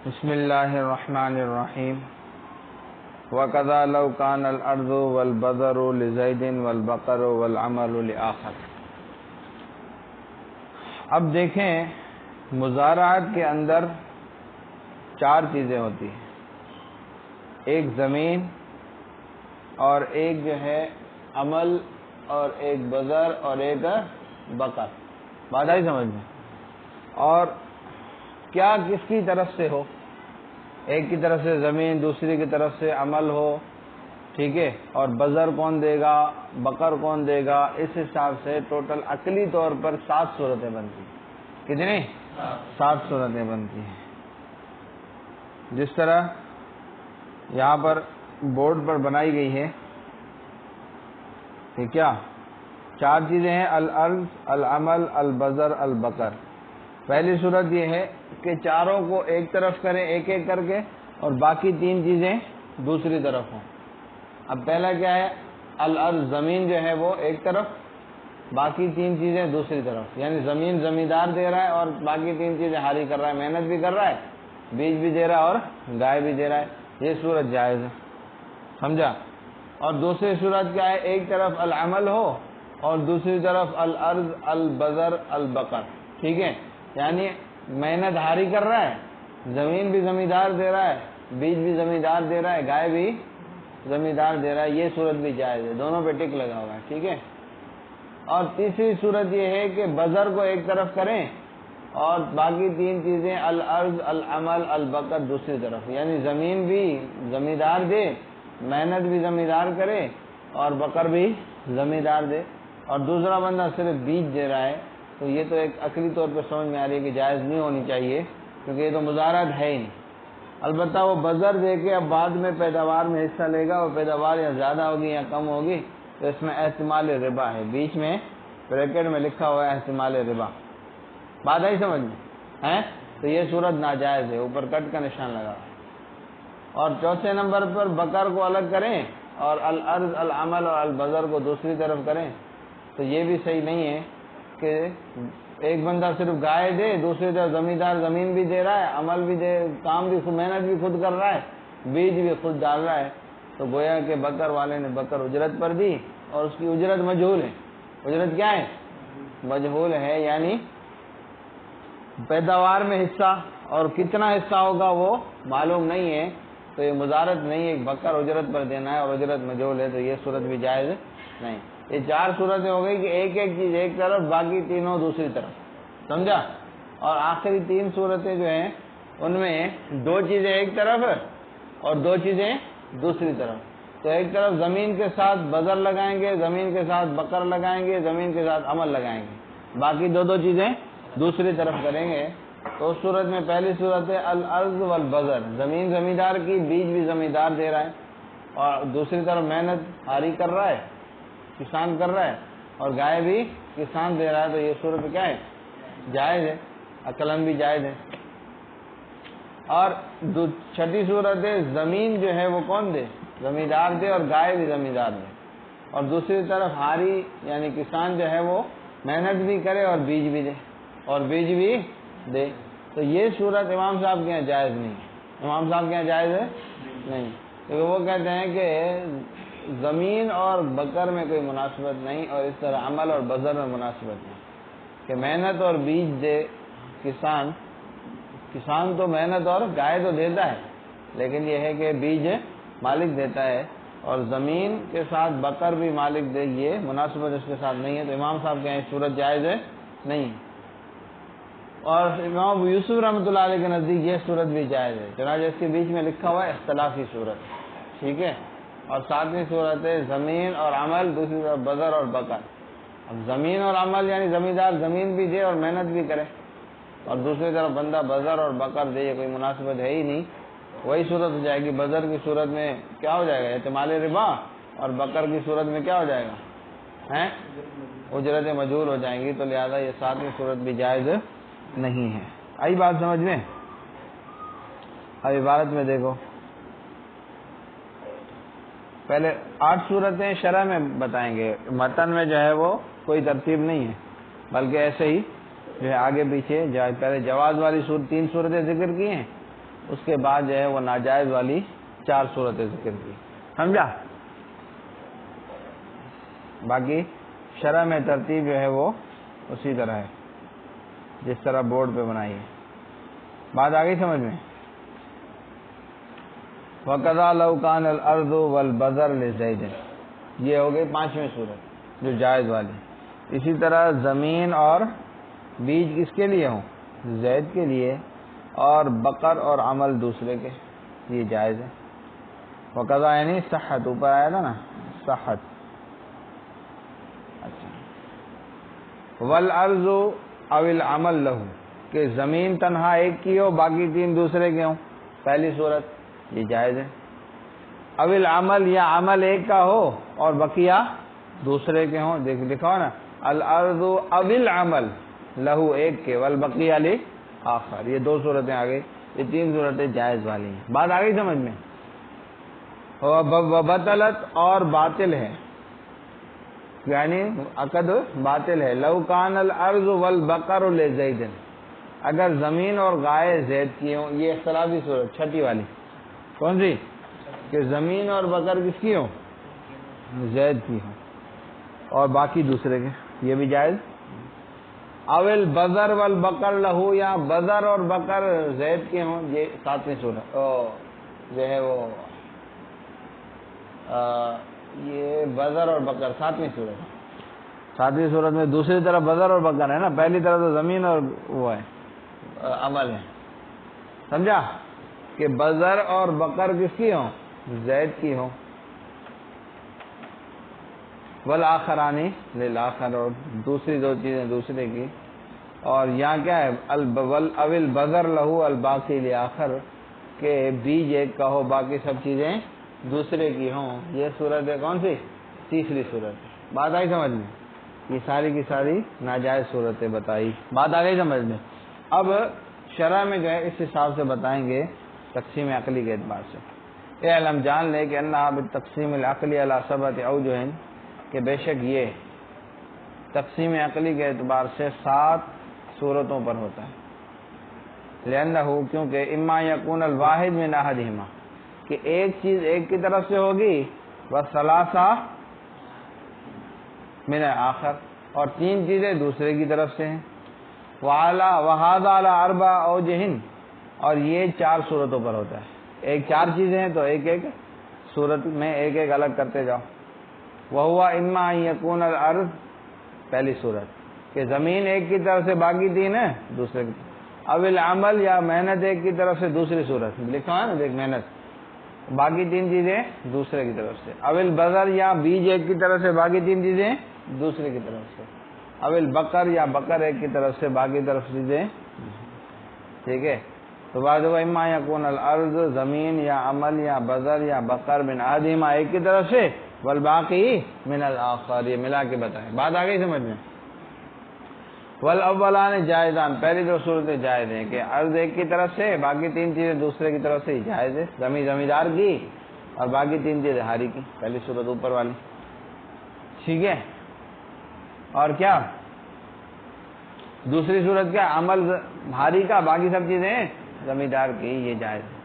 بسم اللہ الرحمن الرحیم وَكَذَا لَوْ كَانَ الْأَرْضُ وَالْبَذَرُ لِزَيْدٍ وَالْبَقَرُ وَالْعَمَلُ لِآخَرٍ۔ اب دیکھیں مزارعات کے اندر چار چیزیں ہوتی ہیں، ایک زمین اور ایک جو ہے عمل اور ایک بذر اور ایک بقر، بات آئی سمجھ میں؟ اور کیا کس کی طرف سے ہو، ایک کی طرف سے زمین، دوسری کی طرف سے عمل ہو، ٹھیک ہے، اور بذر کون دے گا، بقر کون دے گا، اس حساب سے ٹوٹل عقلی طور پر 7 صورتیں بنتی ہیں۔ کتنی؟ 7 صورتیں بنتی ہیں۔ جس طرح یہاں پر بورڈ پر بنائی گئی ہے کہ کیا 4 چیزیں ہیں، الارض، العمل، البذر، البقر۔ پہلی صورت یہ ہے کہ چاروں کو ایک طرف کریں ایک ایک کر کے، اور باقی 3 چیزیں دوسری طرف ہوں۔ اب پہلا کیا ہے، الارض، زمین جو ہے وہ ایک طرف، باقی 3 چیزیں دوسری طرف، یعنی زمین زمیندار دے رہا ہے اور باقی 3 چیزیں حالی کر رہا ہے، محنت بھی کر رہا ہے، بیج بھی دے رہا ہے اور گائے بھی دے رہا ہے۔ یہ صورت جائز ہے، سمجھا؟ اور دوسری صورت کیا ہے، ایک طرف العمل ہو اور دوسری طرف الارض، البذر، البقر، ٹھیک ہے، یعنی محنت ہاری کر رہا ہے، زمین بھی زمیندار دے رہا ہے، بیج بھی زمیندار دے رہا ہے، گائے بھی زمیندار دے رہا ہے، یہ صورت بھی جائز ہے، دونوں پہ ٹک لگا ہوا ہے، ٹھیک ہے۔ اور تیسری صورت یہ ہے کہ بذر کو ایک طرف کریں اور باقی 3 چیزیں الارض، العمل، البقر دوسری طرف، یعنی زمین بھی زمیندار دے، محنت بھی زمیندار کرے اور بقر بھی زمیندار دے، اور دوسرا بندہ صرف بیج دے رہا ہے، تو یہ تو ایک عقلی طور پہ سمجھ میں آ رہی ہے کہ جائز نہیں ہونی چاہیے، کیونکہ یہ تو مزارعت ہے ہی نہیں۔ البتہ وہ بذر دے کے اب بعد میں پیداوار میں حصہ لے گا، وہ پیداوار یا زیادہ ہوگی یا کم ہوگی، تو اس میں احتمال ربا ہے، بیچ میں بریکٹ میں لکھا ہوا ہے احتمال ربا، بات آئی سمجھ میں ہے؟ تو یہ صورت ناجائز ہے، اوپر کٹ کا نشان لگا ہوا ہے۔ اور چوتھے نمبر پر بقر کو الگ کریں اور الارض، العمل اور البذر کو دوسری طرف کریں، تو یہ بھی صحیح نہیں ہے کہ ایک بندہ صرف گائے دے، دوسری طرف زمیندار زمین بھی دے رہا ہے، عمل بھی دے، کام بھی، محنت بھی خود کر رہا ہے، بیج بھی خود ڈال رہا ہے، تو گویا کہ بقر والے نے بقر اجرت پر دی اور اس کی اجرت مجہول ہے۔ اجرت کیا ہے؟ مجہول ہے، یعنی پیداوار میں حصہ اور کتنا حصہ ہوگا وہ معلوم نہیں ہے، تو یہ مزارعت نہیں ہے، ایک بقر اجرت پر دینا ہے اور اجرت مجہول ہے، تو یہ صورت بھی جائز نہیں۔ یہ 4 صورتیں ہو گئی کہ ایک ایک چیز ایک طرف، باقی تینوں دوسری طرف، سمجھا؟ اور آخری 3 صورتیں جو ہیں ان میں 2 چیزیں ایک طرف اور 2 چیزیں دوسری طرف، تو ایک طرف زمین کے ساتھ بذر لگائیں گے، زمین کے ساتھ بقر لگائیں گے، زمین کے ساتھ عمل لگائیں گے، باقی 2 چیزیں دوسری طرف کریں گے، تو اس صورت میں پہلی صورت ہے الارض والبذر، زمین زمیندار کی، بیج بھی زمیندار دے رہا ہے، اور دوسری طرف محنت ہاری کر رہا ہے، کسان کر رہا ہے، اور گائے بھی کسان دے رہا ہے، تو یہ صورت کیا ہے؟ جائز ہے، عقلاً بھی جائز ہے۔ اور چھٹی صورت ہے زمین جو ہے وہ کون دے؟ زمیندار دے، اور گائے بھی زمیندار دے، اور دوسری طرف ہاری یعنی کسان جو ہے وہ محنت بھی کرے اور بیج بھی دے، اور بیج بھی دے، تو یہ صورت امام صاحب کے یہاں جائز نہیں ہے، امام صاحب کے یہاں جائز ہے نہیں، کیونکہ وہ کہتے ہیں کہ زمین اور بقر میں کوئی مناسبت نہیں، اور اس طرح عمل اور بذر میں مناسبت نہیں، کہ محنت اور بیج دے کسان تو محنت اور گائے تو دیتا ہے، لیکن یہ ہے کہ بیج مالک دیتا ہے، اور زمین کے ساتھ بقر بھی مالک دے، یہ مناسبت اس کے ساتھ نہیں ہے، تو امام صاحب کے یہاں صورت جائز ہے نہیں۔ اور امام ابو یوسف رحمۃ اللہ علیہ کے نزدیک یہ صورت بھی جائز ہے، چنانچہ اس کے بیچ میں لکھا ہوا ہے اختلافی صورت، ٹھیک ہے۔ اور 7ویں صورت ہے زمین اور عمل، دوسری طرف بذر اور بقر۔ اب زمین اور عمل یعنی زمیندار زمین بھی دے اور محنت بھی کرے، اور دوسری طرف بندہ بذر اور بقر دے، یہ کوئی مناسبت ہے ہی نہیں، وہی صورت ہو جائے گی۔ بذر کی صورت میں کیا ہو جائے گا؟ احتمال ربا، اور بقر کی صورت میں کیا ہو جائے گا؟ اجرتیں مجہول ہو جائیں گی، تو لہذا یہ 7ویں صورت بھی جائز نہیں ہے۔ آئی بات سمجھ میں؟ اب عبارت میں دیکھو، پہلے 8 صورتیں شرح میں بتائیں گے، متن میں جو ہے وہ کوئی ترتیب نہیں ہے، بلکہ ایسے ہی جو ہے آگے پیچھے، پہلے جواز والی 3 صورتیں ذکر کی ہیں، اس کے بعد جو ہے وہ ناجائز والی 4 صورتیں ذکر کی. سمجھا؟ باقی شرح میں ترتیب جو ہے وہ اسی طرح ہے جس طرح بورڈ پہ بنائی ہے. بات آ گئی سمجھ میں؟ وَقَضَى لَوْ كَانَ الْأَرْضُ وَالْبَذَرُ لِزَيْدٍ، یہ ہو گئی 5ویں صورت جو جائز والی. اسی طرح زمین اور بیج کس کے لیے ہوں؟ زید کے لیے، اور بقر اور عمل دوسرے کے، یہ جائز ہے. وَقَضَى یعنی صحت، اوپر آیا تھا نا صحت. اچھا، وَالْأَرْضُ أَوِ الْعَمَلُ لَهُ، کہ زمین تنہا ایک کی ہو باقی 3 دوسرے کے ہوں، پہلی صورت یہ جائز ہے. او العمل، یا عمل ایک کا ہو اور بقیہ دوسرے کے ہوں. دیکھ لکھا نا الارض او العمل لہو ایک کے، والبقیہ لآخر، یہ 2 صورتیں آ گئی. یہ 3 صورتیں جائز والی ہیں. بات آ گئی سمجھ میں؟ وبطلت، اور باطل ہے، یعنی عقد باطل ہے. لو کان الارض والبقر لزید، اگر زمین اور گائے زید کی ہوں. یہ اختلافی صورت 6 والی کون سی؟ کہ زمین اور بقر کس کی ہوں؟ زید کی ہوں، اور باقی دوسرے کے، یہ بھی جائز. اول بذر والبقر لہو، یا بذر اور بقر زید کے ہوں، یہ 7ویں صورت جو ہے وہ یہ بذر اور بقر 7ویں صورت. 7ویں صورت میں دوسری طرف بذر اور بقر ہے نا، پہلی طرف تو زمین اور وہ ہے عمل ہے. سمجھا؟ کہ بذر اور بقر کس کی ہوں؟ زید کی ہوں. والآخرانی للآخر، اور دوسری 2 چیزیں دوسرے کی. اور یہاں کیا ہے؟ اول بذر لہو الباقی لآخر، کہ بیج ایک کا ہو باقی سب چیزیں دوسرے کی ہوں. یہ صورت ہے کون سی؟ تیسری صورت. بات آئی سمجھ میں؟ یہ ساری کی ساری ناجائز صورتیں بتائی. بات آ گئی سمجھ میں؟ اب شرح میں جو ہے اس حساب سے بتائیں گے تقسیم عقلی کے اعتبار سے. اعلم، جان لے کہ انہا بالتقسیم العقلی علی 7 اوجہ، کہ بے شک یہ تقسیم عقلی کے اعتبار سے 7 صورتوں پر ہوتا ہے. لأنہ، کیونکہ اما یکون الواحد من احدہما، کہ ایک چیز ایک کی طرف سے ہوگی، والثلاثہ من آخر، اور 3 چیزیں دوسرے کی طرف سے ہیں. وَهَذَا عَلَى 4 اوجہ، اور یہ 4 صورتوں پر ہوتا ہے. ایک 4 چیزیں ہیں تو ایک ایک صورت میں ایک ایک الگ کرتے جاؤ. وَهُوَ إِمَّا أَن يَكُونَ الْأَرْضُ، پہلی صورت کہ زمین ایک کی طرف سے باقی 3 ہے دوسرے کی. او العمل، یا محنت ایک کی طرف سے، دوسری صورت لکھا ہے نا دیکھ، محنت باقی 3 چیزیں دوسرے کی طرف سے. او البذر، یا بیج ایک کی طرف سے باقی 3 چیزیں دوسرے کی طرف سے. او البقر، یا بقر ایک کی طرف سے باقی طرف چیزیں. ٹھیک ہے؟ تو بعد وہ اما یکون الارض، زمین یا عمل یا بذر یا بقر من احدہما ایک کی طرف سے، والباقی من الاخر، یہ ملا کے بتائیں. بات آ گئی سمجھ میں؟ والاولان جائزان، پہلی 2 صورتیں جائز ہیں کہ ارض ایک کی طرف سے باقی 3 چیزیں دوسرے کی طرف سے جائز ہے. زمیندار کی اور باقی 3 چیزیں ہاری کی، پہلی صورت اوپر والی. ٹھیک ہے؟ اور کیا دوسری صورت کیا؟ عمل ہاری کا، باقی سب چیزیں زمیندار کی، یہ جائز ہے.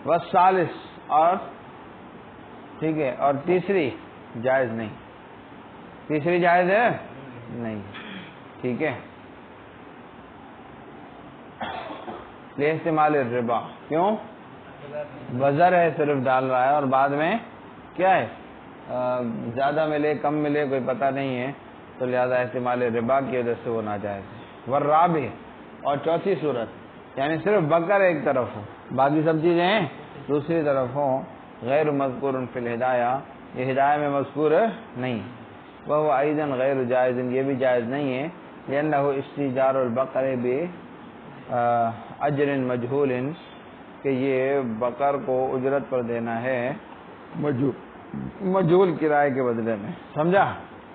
والثالث، اور ٹھیک ہے، اور تیسری جائز نہیں، تیسری جائز ہے نہیں. ٹھیک ہے؟ لے استعمال الربا، کیوں؟ وزر ہے صرف ڈال رہا ہے، اور بعد میں کیا ہے زیادہ ملے کم ملے کوئی پتہ نہیں ہے، تو لہذا استعمال ربا کی وجہ سے وہ ناجائز ہے. والرابع، اور 4تھی صورت یعنی صرف بقر ایک طرف ہو باقی سب چیزیں دوسری طرف ہوں. غیر مذکور فی الہدایہ، یہ ہدایہ میں مذکور نہیں. وہ ایضاً غیر جائز، یہ بھی جائز نہیں ہے. لأنہ استیجار البقر بأجر مجہول، کہ یہ بقر کو اجرت پر دینا ہے مجہول کرائے کے بدلے میں. سمجھا؟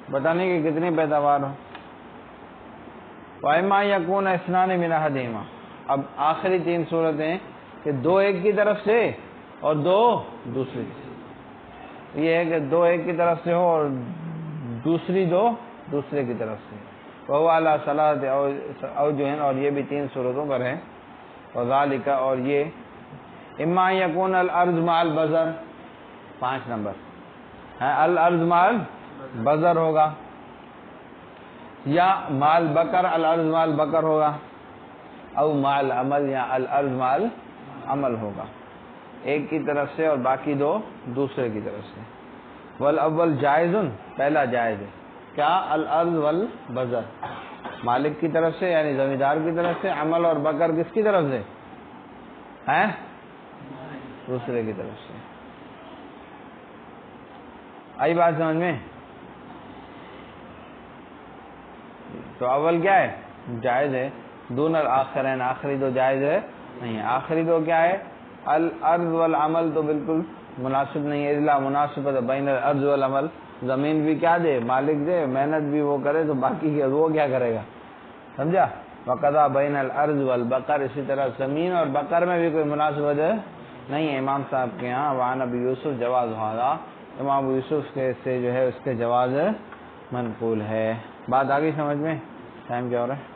بتانے کی کتنی پیداوار ہو. وَإِمَّا يَكُونَ اثْنَانِ مِنْ أَحَدِهِمَا، اب آخری 3 صورتیں کہ 2 ایک کی طرف سے اور 2 دوسری. یہ ہے کہ 2 ایک کی طرف سے ہو اور دوسری 2 دوسرے کی طرف سے. وَهُوَ عَلَى 3 اوجہ، اور یہ بھی 3 صورتوں پر ہے. وَذَلِكَ، اور یہ اما یکون الارض مع البزر، 5 نمبر ہے الارض مع البزر ہوگا، یا مع البقر الارض مع البقر ہوگا، او مع العمل یا الارض مع العمل ہوگا، ایک کی طرف سے اور باقی دو دوسرے کی طرف سے۔ والاول جائز، پہلا جائز ہے کیا؟ الارض والبزر، مالک کی طرف سے یعنی زمیندار کی طرف سے، عمل اور بکر کس کی طرف سے ہیں؟ دوسرے کی طرف سے۔ آئی بات سمجھ میں؟ تو اول کیا ہے؟ جائز ہے، دون الآخرین، آخری دو جائز ہے نہیں ہے۔ آخری دو کیا ہے؟ الارض والعمل تو بالکل مناسب نہیں ہے، الا مناسبت بین الارض والعمل، زمین بھی کیا دے؟ مالک دے، محنت بھی وہ کرے، تو باقی وہ کیا کرے گا؟ سمجھا؟ وقضا بین الارض والبقر، اسی طرح زمین اور بقر میں بھی کوئی مناسبت نہیں ہے امام صاحب کے ہاں۔ وعن ابی یوسف جواز ھذا، امام ابو یوسف کے سے جو ہے اس کے جواز منقول ہے۔ بات آگئی سمجھ میں؟ ٹائم کیا ہو رہا ہے؟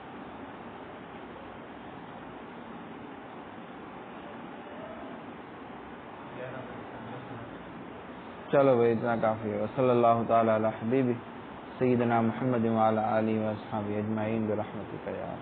چلو بھائی اتنا کافی ہے۔ صلی اللہ تعالی علی حبیبی سیدنا محمد وعلی آلہ واصحابہ اجمعین برحمتک یا